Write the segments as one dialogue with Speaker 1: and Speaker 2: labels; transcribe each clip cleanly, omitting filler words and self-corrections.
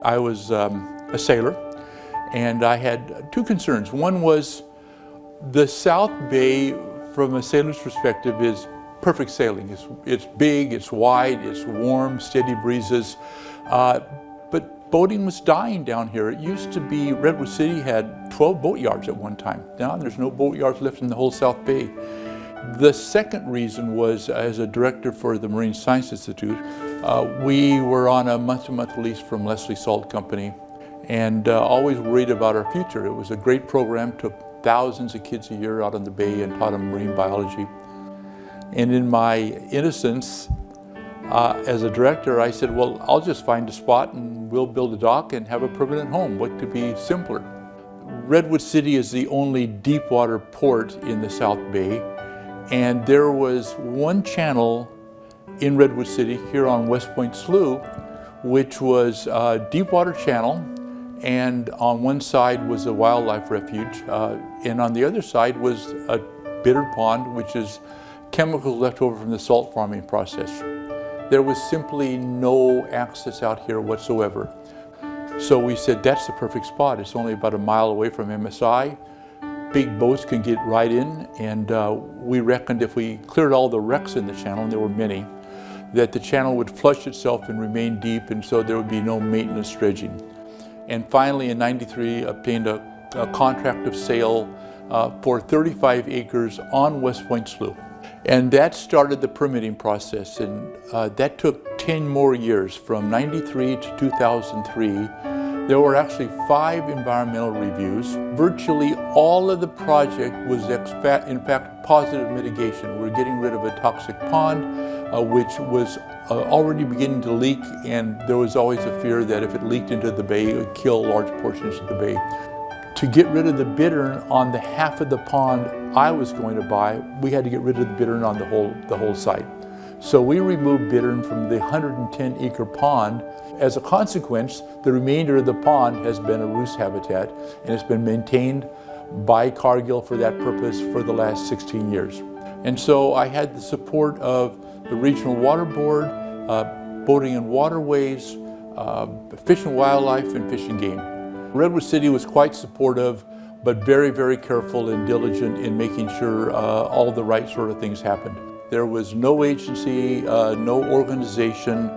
Speaker 1: I was a sailor, and I had two concerns. One was the South Bay, from a sailor's perspective, is perfect sailing. It's big, it's wide, it's warm, steady breezes. But boating was dying down here. It used to be, Redwood City had 12 boat yards at one time. Now there's no boat yards left in the whole South Bay. The second reason was, as a director for the Marine Science Institute, we were on a month-to-month lease from Leslie Salt Company, and always worried about our future. It was a great program, took thousands of kids a year out on the bay and taught them marine biology. And in my innocence, as a director, I said, well, I'll just find a spot and we'll build a dock and have a permanent home. What could be simpler? Redwood City is the only deep water port in the South Bay. And there was one channel in Redwood City here on Westpoint Slough, which was a deep water channel, and on one side was a wildlife refuge, and on the other side was a Bittern pond, which is chemicals left over from the salt farming process. There was simply no access out here whatsoever. So we said, that's the perfect spot. It's only about a mile away from MSI. Big boats can get right in, and we reckoned if we cleared all the wrecks in the channel, and there were many, that the channel would flush itself and remain deep, and so there would be no maintenance dredging. And finally, in '93, obtained a contract of sale for 35 acres on Westpoint Slough. And that started the permitting process, and that took 10 more years, from '93 to 2003. There were actually 5 environmental reviews. Virtually all of the project was, in fact, positive mitigation. We're getting rid of a toxic pond, which was already beginning to leak, and there was always a fear that if it leaked into the bay, it would kill large portions of the bay. To get rid of the bittern on the half of the pond I was going to buy, we had to get rid of the bittern on the whole site. So we removed bittern from the 110-acre pond. As a consequence, the remainder of the pond has been a roost habitat, and it's been maintained by Cargill for that purpose for the last 16 years. And so I had the support of the Regional Water Board, Boating and Waterways, Fish and Wildlife, and Fish and Game. Redwood City was quite supportive, but very, very careful and diligent in making sure all the right sort of things happened. There was no agency, no organization,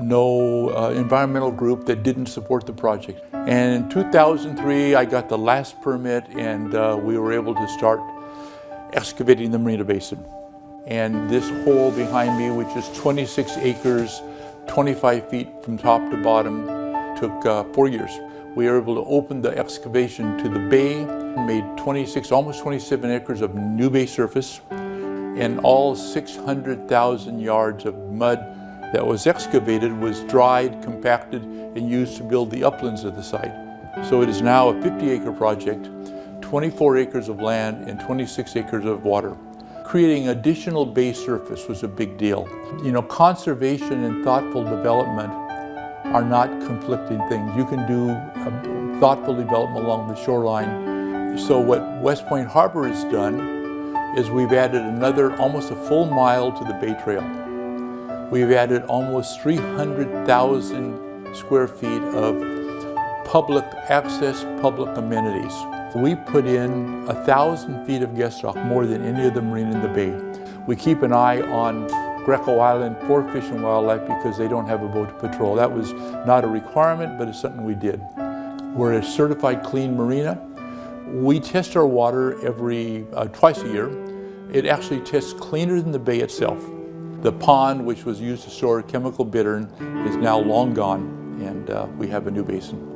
Speaker 1: no environmental group that didn't support the project. And in 2003, I got the last permit, and we were able to start excavating the Marina Basin. And this hole behind me, which is 26 acres, 25 feet from top to bottom, took 4 years. We were able to open the excavation to the bay, made 26, almost 27 acres of new bay surface, and all 600,000 yards of mud that was excavated was dried, compacted, and used to build the uplands of the site. So it is now a 50-acre project, 24 acres of land, and 26 acres of water. Creating additional bay surface was a big deal. You know, conservation and thoughtful development are not conflicting things. You can do thoughtful development along the shoreline. So what Westpoint Harbor has done is we've added another almost a full mile to the Bay Trail. We've added almost 300,000 square feet of public access, public amenities. We put in 1,000 feet of guest dock, more than any other marina in the bay. We keep an eye on Greco Island for Fish and Wildlife because they don't have a boat to patrol. That was not a requirement, but it's something we did. We're a certified clean marina. We test our water twice a year. It actually tests cleaner than the bay itself. The pond, which was used to store chemical bittern, is now long gone, and we have a new basin.